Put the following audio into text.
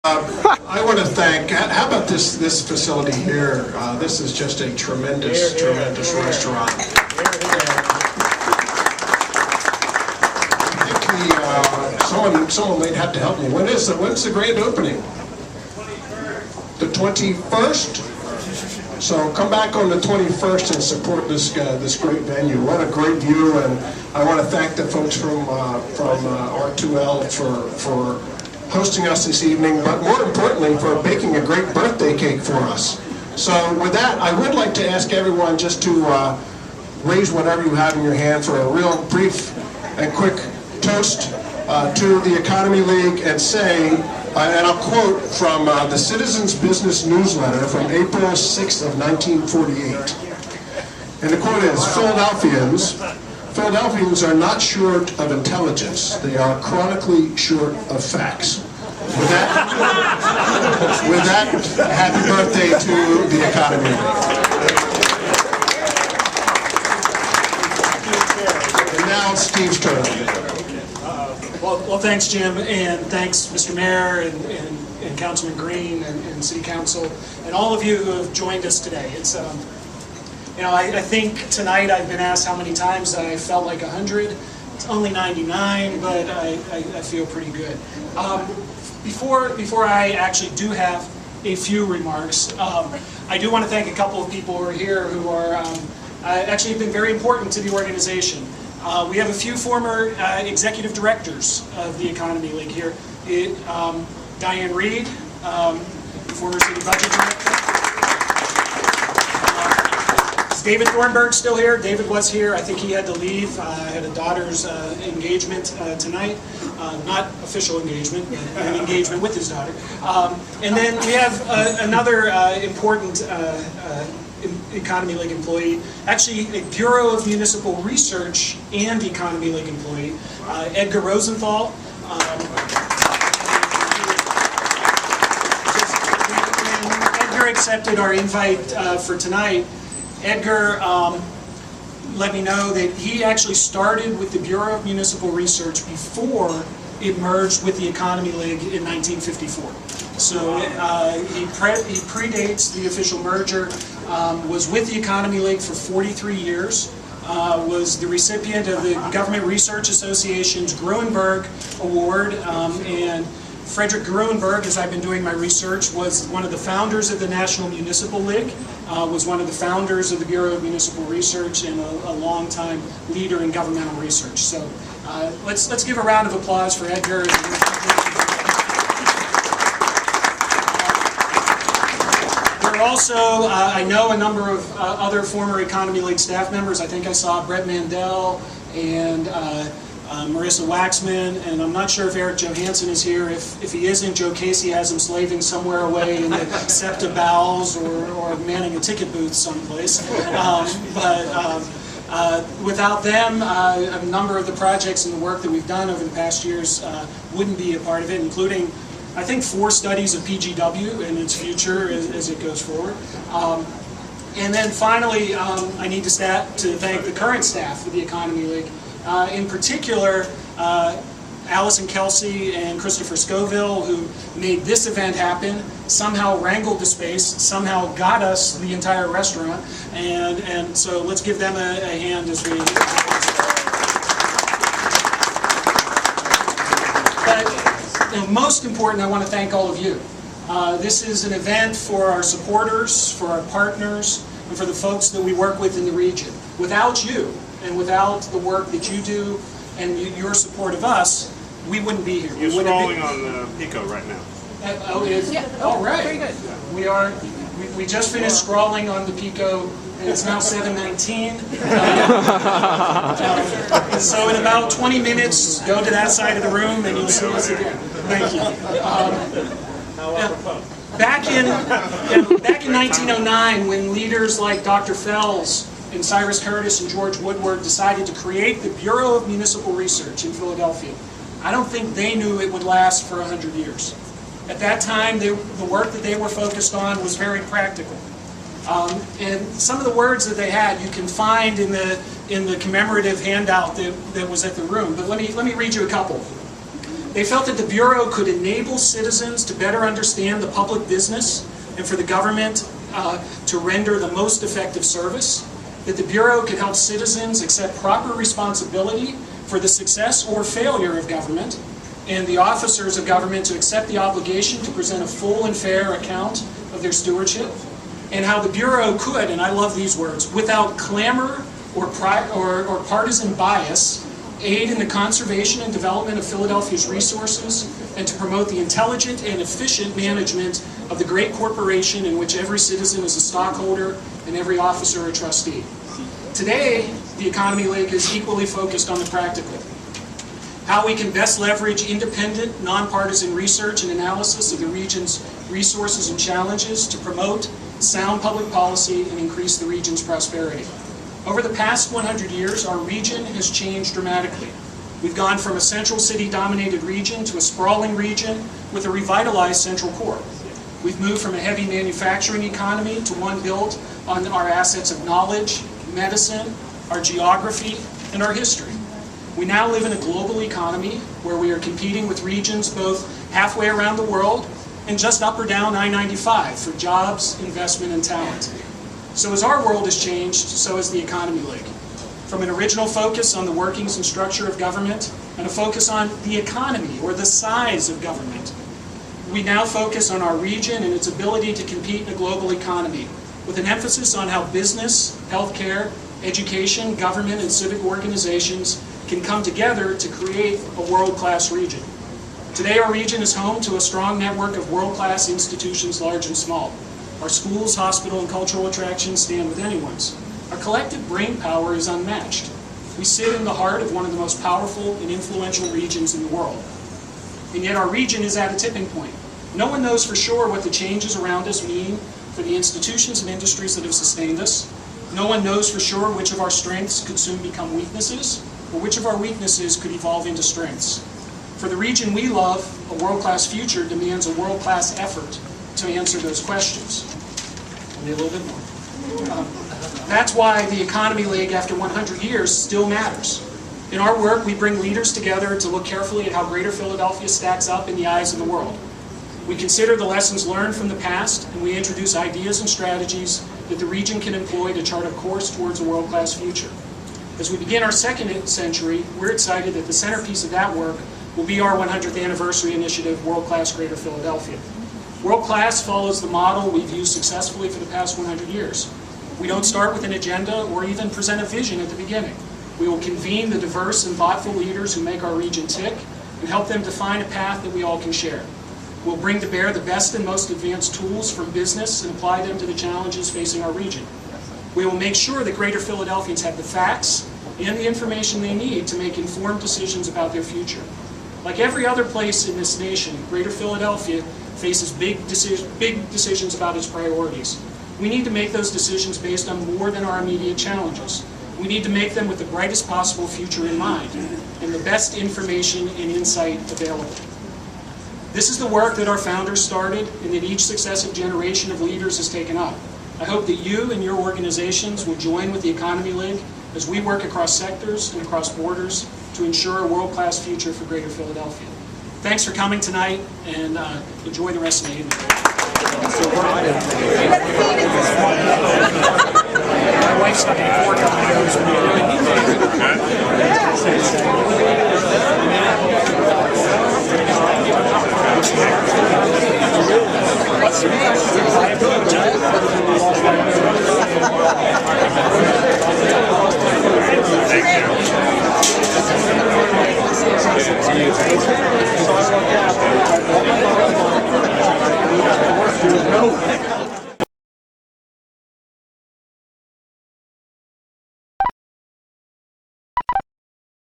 I want to thank, how about this facility here? This is just a tremendous restaurant. I think someone might have to help me. When's the grand opening? The 21st? So come back on the 21st and support this great venue. What a great view, and I want to thank the folks from R2L for hosting us this evening, but more importantly for baking a great birthday cake for us. So with that, I would like to ask everyone just to raise whatever you have in your hand for a real brief and quick toast to the Economy League and say, and I'll quote from the Citizens Business Newsletter from April 6th of 1948. And the quote is, Philadelphians are not short of intelligence. They are chronically short of facts. With that, happy birthday to the Economy League. And now it's Steve's turn. Well, thanks, Jim, and thanks, Mr. Mayor and Councilman Green and City Council, and all of you who have joined us today. It's, I think tonight I've been asked how many times I felt like 100. It's only 99, but I feel pretty good. Before I actually do have a few remarks, I do want to thank a couple of people who are here who are actually have been very important to the organization. We have a few former executive directors of the Economy League here. Diane Reed, former city budget director. Is David Thornburg still here? David was here. I think he had to leave. Had a daughter's engagement tonight. Not official engagement, but an engagement with his daughter. And then we have another important Economy League employee, actually a Bureau of Municipal Research and Economy League employee, Edgar Rosenthal. Edgar accepted our invite for tonight. Edgar let me know that he actually started with the Bureau of Municipal Research before it merged with the Economy League in 1954. So he predates the official merger, was with the Economy League for 43 years, was the recipient of the Government Research Association's Gruenberg Award, and Frederick Gruenberg, as I've been doing my research, was one of the founders of the National Municipal League, was one of the founders of the Bureau of Municipal Research, and a longtime leader in governmental research. So let's give a round of applause for Edgar. Also, I know a number of other former Economy League staff members. I think I saw Brett Mandel and Marissa Waxman, and I'm not sure if Eric Johansson is here. If he isn't, Joe Casey has him slaving somewhere away in the SEPTA bowels or manning a ticket booth someplace. Without them, a number of the projects and the work that we've done over the past years wouldn't be a part of it, including I think 4 studies of PGW and its future as it goes forward. And then finally, I need to thank the current staff of the Economy League. In particular, Allison Kelsey and Christopher Scoville, who made this event happen, somehow wrangled the space, somehow got us the entire restaurant, and so let's give them a hand as we... Most important, I want to thank all of you. This is an event for our supporters, for our partners, and for the folks that we work with in the region. Without you, and without the work that you do, and your support of us, we wouldn't be here. You're scrolling on the Pico right now. Oh, it is? Yeah. Oh, right. Very good. We just finished scrolling on the Pico. It's now 7:19. So in about 20 minutes, go to that side of the room and you'll see us again. Thank you. Back in 1909, when leaders like Dr. Fells and Cyrus Curtis and George Woodward decided to create the Bureau of Municipal Research in Philadelphia, I don't think they knew it would last for 100 years. At that time, the work that they were focused on was very practical. And some of the words that they had you can find in the commemorative handout that was at the room. But let me read you a couple. They felt that the Bureau could enable citizens to better understand the public business and for the government to render the most effective service, that the Bureau could help citizens accept proper responsibility for the success or failure of government, and the officers of government to accept the obligation to present a full and fair account of their stewardship, and how the Bureau could, and I love these words, without clamor or partisan bias, aid in the conservation and development of Philadelphia's resources, and to promote the intelligent and efficient management of the great corporation in which every citizen is a stockholder and every officer a trustee. Today, the Economy League is equally focused on the practical. How we can best leverage independent, nonpartisan research and analysis of the region's resources and challenges to promote sound public policy and increase the region's prosperity. Over the past 100 years, our region has changed dramatically. We've gone from a central city-dominated region to a sprawling region with a revitalized central core. We've moved from a heavy manufacturing economy to one built on our assets of knowledge, medicine, our geography, and our history. We now live in a global economy where we are competing with regions both halfway around the world and just up or down I-95 for jobs, investment, and talent. So as our world has changed, so has the Economy League. From an original focus on the workings and structure of government and a focus on the economy or the size of government, we now focus on our region and its ability to compete in a global economy with an emphasis on how business, healthcare, education, government, and civic organizations can come together to create a world-class region. Today, our region is home to a strong network of world-class institutions, large and small. Our schools, hospital, and cultural attractions stand with anyone's. Our collective brain power is unmatched. We sit in the heart of one of the most powerful and influential regions in the world. And yet our region is at a tipping point. No one knows for sure what the changes around us mean for the institutions and industries that have sustained us. No one knows for sure which of our strengths could soon become weaknesses, or which of our weaknesses could evolve into strengths. For the region we love, a world-class future demands a world-class effort to answer those questions. Maybe a little bit more. That's why the Economy League, after 100 years, still matters. In our work, we bring leaders together to look carefully at how Greater Philadelphia stacks up in the eyes of the world. We consider the lessons learned from the past, and we introduce ideas and strategies that the region can employ to chart a course towards a world-class future. As we begin our second century, we're excited that the centerpiece of that work will be our 100th anniversary initiative, World Class Greater Philadelphia. World Class follows the model we've used successfully for the past 100 years. We don't start with an agenda or even present a vision at the beginning. We will convene the diverse and thoughtful leaders who make our region tick and help them define a path that we all can share. We'll bring to bear the best and most advanced tools from business and apply them to the challenges facing our region. We will make sure that Greater Philadelphians have the facts and the information they need to make informed decisions about their future. Like every other place in this nation, Greater Philadelphia faces big decisions about its priorities. We need to make those decisions based on more than our immediate challenges. We need to make them with the brightest possible future in mind and the best information and insight available. This is the work that our founders started and that each successive generation of leaders has taken up. I hope that you and your organizations will join with the Economy League as we work across sectors and across borders to ensure a world-class future for Greater Philadelphia. Thanks for coming tonight, and enjoy the rest of the evening. My wife's stuck in a court. Thank you.